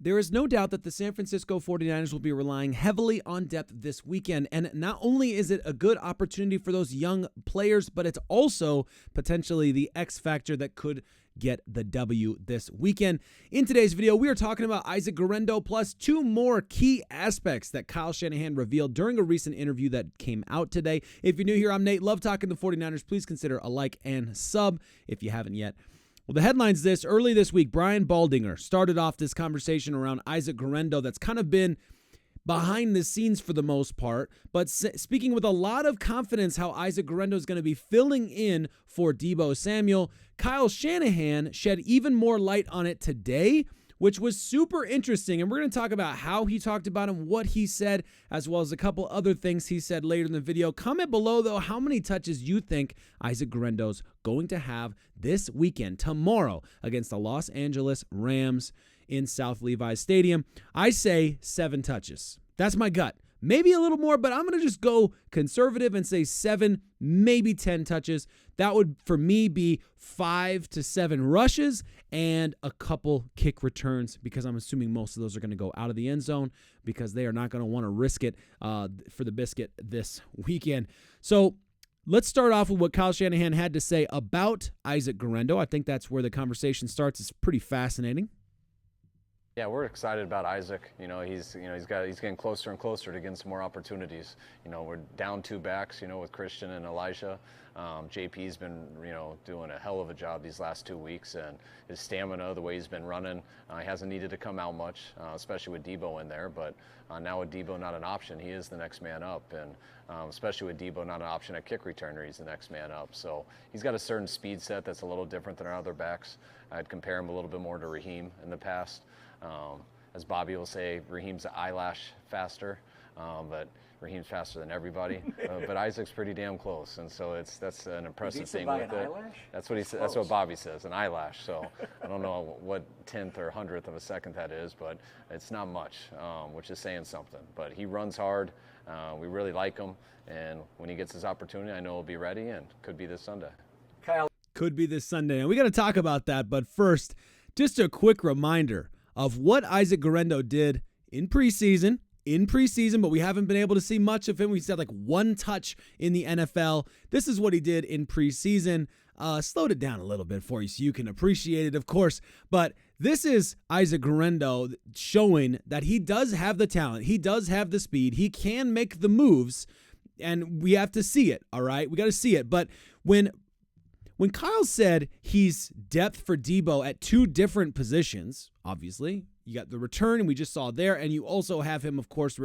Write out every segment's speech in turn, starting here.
there is no doubt that the San Francisco 49ers will be relying heavily on depth this weekend. And not only is it a good opportunity for those young players, but it's also potentially the X factor that could get the W this weekend. In today's video, we are talking about Isaac Gendo plus two more key aspects that Kyle Shanahan revealed during a recent interview that came out today. If you're new here, I'm Nate. Love talking the 49ers. Please consider a like and sub if you haven't yet. Well, the headline's this. Early this week, Brian Baldinger started off this conversation around Isaac Gendo that's kind of been behind the scenes for the most part, but speaking with a lot of confidence how Isaac Gendo is going to be filling in for Deebo Samuel. Kyle Shanahan shed even more light on it today, which was super interesting, and we're going to talk about how he talked about him, what he said, as well as a couple other things he said later in the video. Comment below, though, how many touches you think Isaac Gendo's going to have this weekend, tomorrow, against the Los Angeles Rams in South Levi's Stadium. I say 7 touches. That's my gut. Maybe a little more, but I'm going to just go conservative and say 7, maybe 10 touches. That would, for me, be 5 to 7 rushes and a couple kick returns, because I'm assuming most of those are going to go out of the end zone because they are not going to want to risk it for the biscuit this weekend. So let's start off with what Kyle Shanahan had to say about Isaac Gendo. I think that's where the conversation starts. It's pretty fascinating. Yeah, we're excited about Isaac. He's getting closer and closer to getting some more opportunities. We're down 2 backs, with Christian and Elijah. JP's been, doing a hell of a job these last 2 weeks, and his stamina, the way he's been running, he hasn't needed to come out much, especially with Deebo in there. But now with Deebo not an option, he is the next man up, and especially with Deebo not an option at kick returner, he's the next man up. So he's got a certain speed set that's a little different than our other backs. I'd compare him a little bit more to Raheem in the past. As Bobby will say, Raheem's an eyelash faster, but Raheem's faster than everybody. But Isaac's pretty damn close, and so that's an impressive thing with it. That's what he said. That's what Bobby says, an eyelash. So I don't know what 10th or 100th of a second that is, but it's not much, which is saying something. But he runs hard. We really like him, and when he gets his opportunity, I know he'll be ready, and could be this Sunday. Kyle. Could be this Sunday, and we got to talk about that. But first, just a quick reminder of what Isaac Gendo did in preseason, but we haven't been able to see much of him. We said like 1 touch in the NFL. This is what he did in preseason. Slowed it down a little bit for you so you can appreciate it, of course. But this is Isaac Gendo showing that he does have the talent. He does have the speed. He can make the moves, and we have to see it, all right? We got to see it. But when Kyle said he's depth for Deebo at 2 different positions, obviously, you got the return, and we just saw there, and you also have him, of course,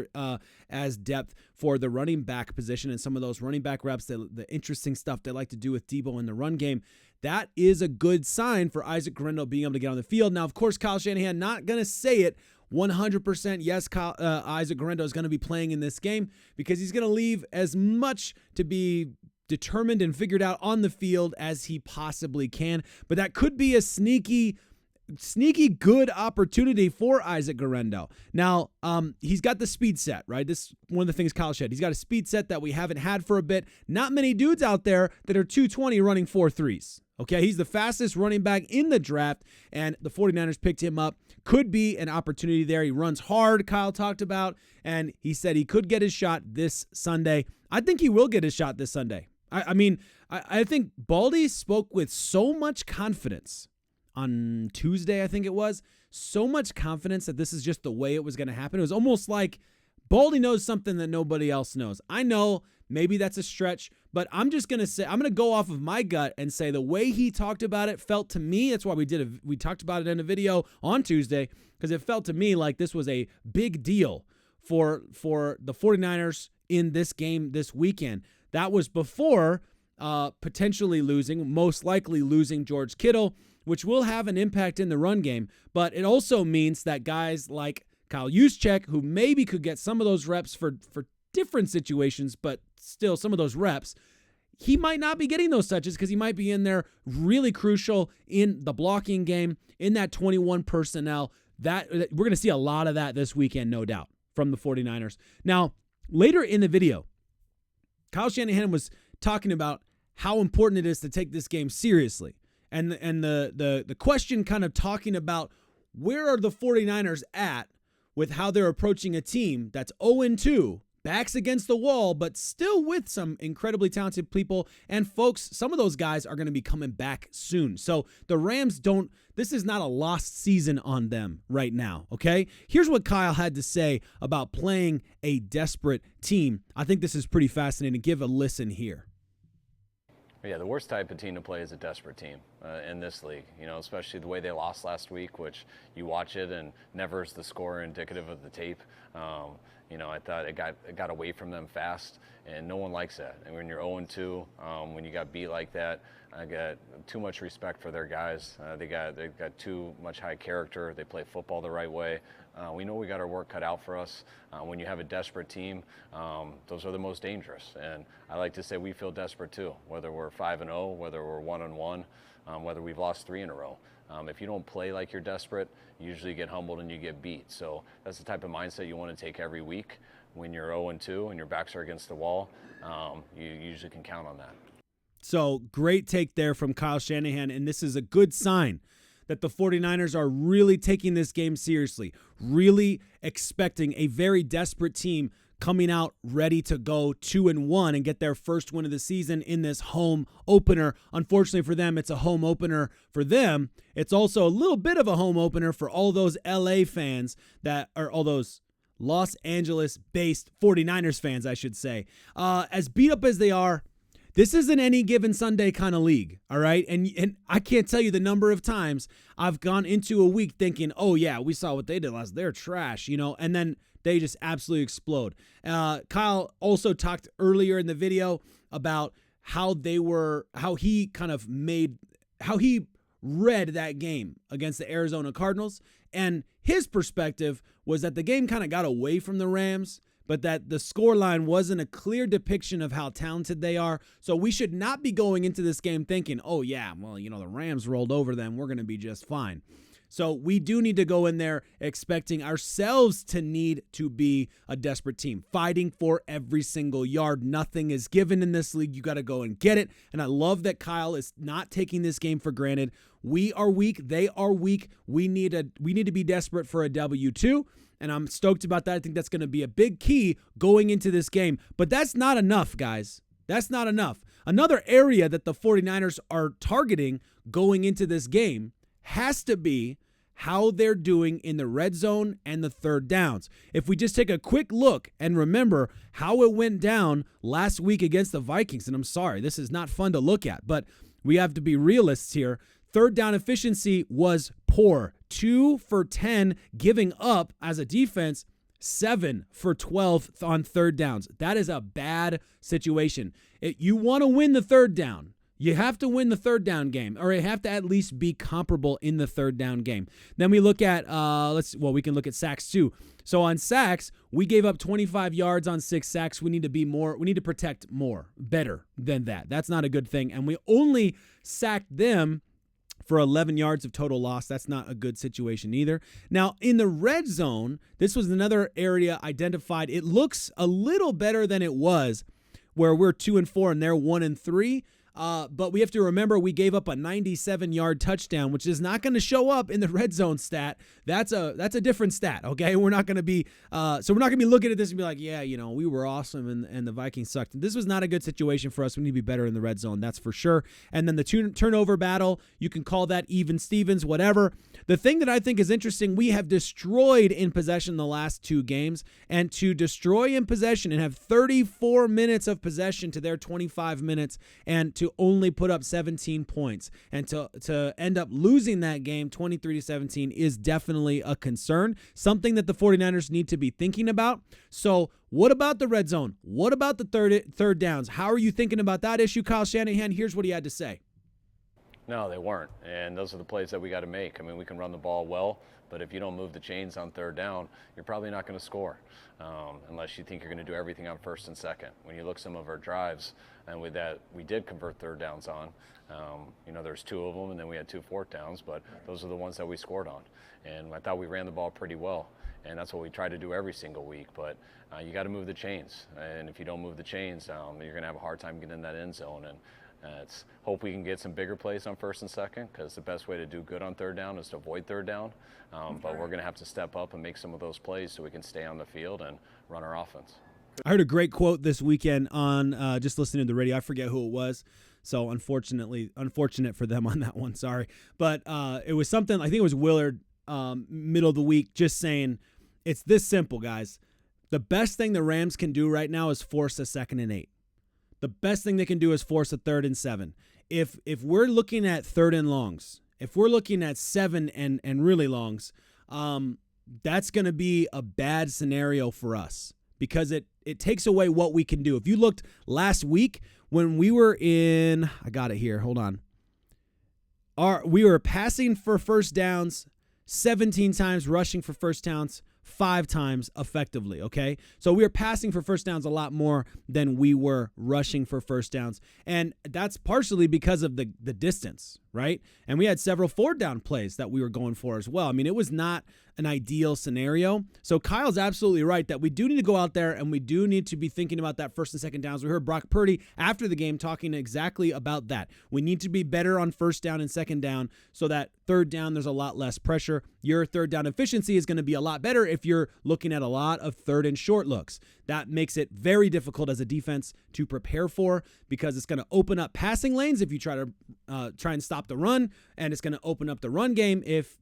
as depth for the running back position and some of those running back reps, the interesting stuff they like to do with Deebo in the run game. That is a good sign for Isaac Gendo being able to get on the field. Now, of course, Kyle Shanahan not going to say it 100%. Yes, Isaac Gendo is going to be playing in this game because he's going to leave as much to be determined and figured out on the field as he possibly can. But that could be a sneaky good opportunity for Isaac Gendo. Now, he's got the speed set, right? This is one of the things Kyle said. He's got a speed set that we haven't had for a bit. Not many dudes out there that are 220 running 4.3s. Okay, he's the fastest running back in the draft, and the 49ers picked him up. Could be an opportunity there. He runs hard, Kyle talked about, and he said he could get his shot this Sunday. I think he will get his shot this Sunday. I think Baldy spoke with so much confidence on Tuesday, I think it was, so much confidence that this is just the way it was going to happen. It was almost like Baldy knows something that nobody else knows. I know maybe that's a stretch, but I'm just going to say, I'm going to go off of my gut and say the way he talked about it felt to me, that's why we talked about it in a video on Tuesday, because it felt to me like this was a big deal for the 49ers in this game this weekend. That was before potentially most likely losing George Kittle, which will have an impact in the run game. But it also means that guys like Kyle Juszczyk, who maybe could get some of those reps for different situations, but still some of those reps, he might not be getting those touches because he might be in there really crucial in the blocking game, in that 21 personnel. That we're going to see a lot of that this weekend, no doubt, from the 49ers. Now, later in the video, Kyle Shanahan was talking about how important it is to take this game seriously. And the question kind of talking about where are the 49ers at with how they're approaching a team that's 0-2, backs against the wall, but still with some incredibly talented people. And folks, some of those guys are going to be coming back soon. So the Rams this is not a lost season on them right now, okay? Here's what Kyle had to say about playing a desperate team. I think this is pretty fascinating. Give a listen here. Yeah, the worst type of team to play is a desperate team in this league, especially the way they lost last week, which you watch it and never is the score indicative of the tape. I thought it got away from them fast, and no one likes that. And when you're 0-2, when you got beat like that, I got too much respect for their guys. They got too much high character. They play football the right way. We know we got our work cut out for us. When you have a desperate team, those are the most dangerous. And I like to say we feel desperate too, whether we're 5-0, whether we're 1-1, whether we've lost 3 in a row. If you don't play like you're desperate, you usually get humbled and you get beat. So that's the type of mindset you want to take every week. When you're 0-2 and your backs are against the wall, you usually can count on that. So great take there from Kyle Shanahan, and this is a good sign that the 49ers are really taking this game seriously, really expecting a very desperate team coming out ready to go 2-1 and get their first win of the season in this home opener. Unfortunately for them, it's a home opener for them. It's also a little bit of a home opener for all those LA fans that are all those Los Angeles-based 49ers fans, I should say. As beat up as they are, this isn't any given Sunday kind of league, all right? And I can't tell you the number of times I've gone into a week thinking, oh, yeah, we saw what they did last. They're trash, and then they just absolutely explode. Kyle also talked earlier in the video about how he read that game against the Arizona Cardinals. And his perspective was that the game kind of got away from the Rams, but that the scoreline wasn't a clear depiction of how talented they are. So we should not be going into this game thinking, oh, yeah, well, the Rams rolled over them. We're going to be just fine. So we do need to go in there expecting ourselves to need to be a desperate team, fighting for every single yard. Nothing is given in this league. You got to go and get it. And I love that Kyle is not taking this game for granted. We are weak. They are weak. We need to be desperate for a W too. And I'm stoked about that. I think that's going to be a big key going into this game. But that's not enough, guys. That's not enough. Another area that the 49ers are targeting going into this game has to be how they're doing in the red zone and the third downs. If we just take a quick look and remember how it went down last week against the Vikings, and I'm sorry, this is not fun to look at, but we have to be realists here. Third down efficiency was poor. 2 for 10 giving up as a defense, 7 for 12 on third downs. That is a bad situation. You want to win the third down. You have to win the third down game, or you have to at least be comparable in the third down game. Then we look at, we can look at sacks too. So on sacks, we gave up 25 yards on 6 sacks. We need to protect better than that. That's not a good thing. And we only sacked them for 11 yards of total loss. That's not a good situation either. Now, in the red zone, this was another area identified. It looks a little better than it was, where we're 2-4 and they're 1-3. But we have to remember we gave up a 97-yard touchdown, which is not going to show up in the red zone stat. That's a different stat, okay? We're not going to be looking at this and be like, yeah, we were awesome and the Vikings sucked. This was not a good situation for us. We need to be better in the red zone, that's for sure. And then the turnover battle, you can call that even Stevens, whatever. The thing that I think is interesting, we have destroyed in possession the last 2 games, and to destroy in possession and have 34 minutes of possession to their 25 minutes and to only put up 17 points and to end up losing that game 23-17 is definitely a concern, something that the 49ers need to be thinking about. So what about the red zone? What about the third downs? How are you thinking about that issue, Kyle Shanahan? Here's what he had to say. No, they weren't, and those are the plays that we got to make. I mean, we can run the ball well, but if you don't move the chains on third down, you're probably not going to score unless you think you're going to do everything on first and second. When you look some of our drives, and with that, we did convert third downs on. There's 2 of them, and then we had 2 fourth downs, but those are the ones that we scored on. And I thought we ran the ball pretty well, and that's what we try to do every single week. But you got to move the chains, and if you don't move the chains, you're going to have a hard time getting in that end zone. And It's hope we can get some bigger plays on first and second, because the best way to do good on third down is to avoid third down. But we're going to have to step up and make some of those plays so we can stay on the field and run our offense. I heard a great quote this weekend on just listening to the radio. I forget who it was, so unfortunate for them on that one. Sorry, but it was something. I think it was Willard, middle of the week, just saying it's this simple, guys. The best thing the Rams can do right now is force a 2nd and 8. The best thing they can do is force a 3rd and 7. If we're looking at 3rd and longs, if we're looking at 7 and really longs, that's going to be a bad scenario for us, because it takes away what we can do. If you looked last week when we were in, I got it here, hold on. We were passing for first downs 17 times, rushing for first downs 5 times effectively, okay? So we were passing for first downs a lot more than we were rushing for first downs. And that's partially because of the distance, right? And we had several 4th-down plays that we were going for as well. I mean, it was not an ideal scenario. So Kyle's absolutely right that we do need to go out there and we do need to be thinking about that 1st and 2nd downs. We heard Brock Purdy after the game talking exactly about that. We need to be better on 1st down and 2nd down so that 3rd down there's a lot less pressure. Your 3rd down efficiency is going to be a lot better if you're looking at a lot of 3rd and short looks. That makes it very difficult as a defense to prepare for, because it's going to open up passing lanes if you try and stop the run, and it's going to open up the run game if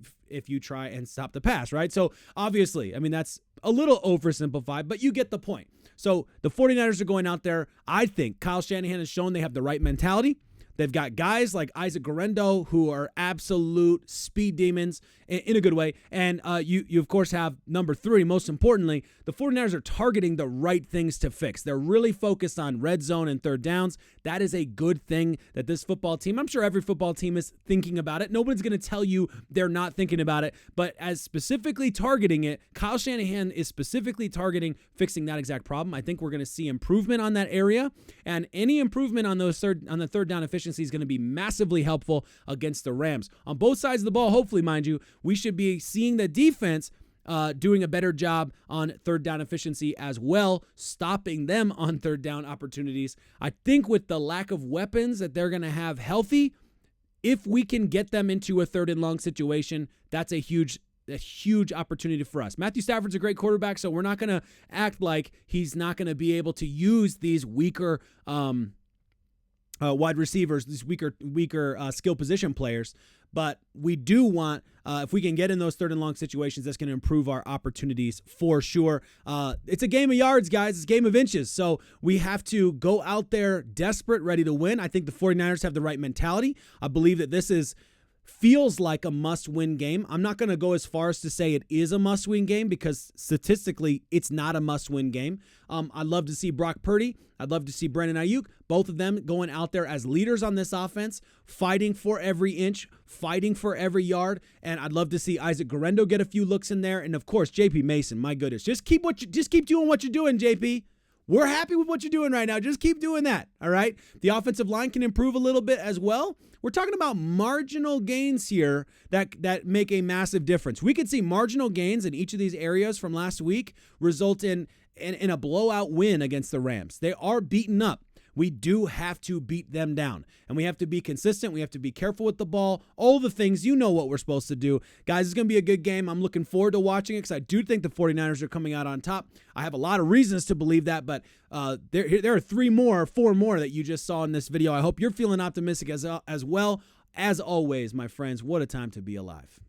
you try and stop the pass, right? So obviously, I mean, that's a little oversimplified, but you get the point. So the 49ers are going out there. I think Kyle Shanahan has shown they have the right mentality. They've got guys like Isaac Gendo who are absolute speed demons in a good way. And you of course, have number 3, most importantly, the 49ers are targeting the right things to fix. They're really focused on red zone and 3rd downs. That is a good thing that this football team, I'm sure every football team is thinking about it. Nobody's going to tell you they're not thinking about it. But as specifically targeting it, Kyle Shanahan is specifically targeting fixing that exact problem. I think we're going to see improvement on that area. And any improvement on the 3rd down efficiency is going to be massively helpful against the Rams. On both sides of the ball, hopefully, mind you, we should be seeing the defense doing a better job on 3rd down efficiency as well, stopping them on 3rd down opportunities. I think with the lack of weapons that they're going to have healthy, if we can get them into a 3rd and long situation, that's a huge opportunity for us. Matthew Stafford's a great quarterback, so we're not going to act like he's not going to be able to use these weaker wide receivers, these weaker skill position players. But we do want, if we can get in those 3rd and long situations, that's going to improve our opportunities for sure. It's a game of yards, guys. It's a game of inches. So we have to go out there desperate, ready to win. I think the 49ers have the right mentality. I believe that this feels like a must-win game. I'm not going to go as far as to say it is a must-win game, because statistically, it's not a must-win game. I'd love to see Brock Purdy. I'd love to see Brandon Aiyuk, both of them going out there as leaders on this offense, fighting for every inch, fighting for every yard. And I'd love to see Isaac Gendo get a few looks in there. And of course, JP Mason, my goodness, just keep doing what you're doing, JP. We're happy with what you're doing right now. Just keep doing that, all right? The offensive line can improve a little bit as well. We're talking about marginal gains here that make a massive difference. We could see marginal gains in each of these areas from last week result in a blowout win against the Rams. They are beaten up. We do have to beat them down, and we have to be consistent. We have to be careful with the ball, all the things. You know what we're supposed to do. Guys, it's going to be a good game. I'm looking forward to watching it because I do think the 49ers are coming out on top. I have a lot of reasons to believe that, but there are 4 more that you just saw in this video. I hope you're feeling optimistic as well. As always, my friends, what a time to be alive.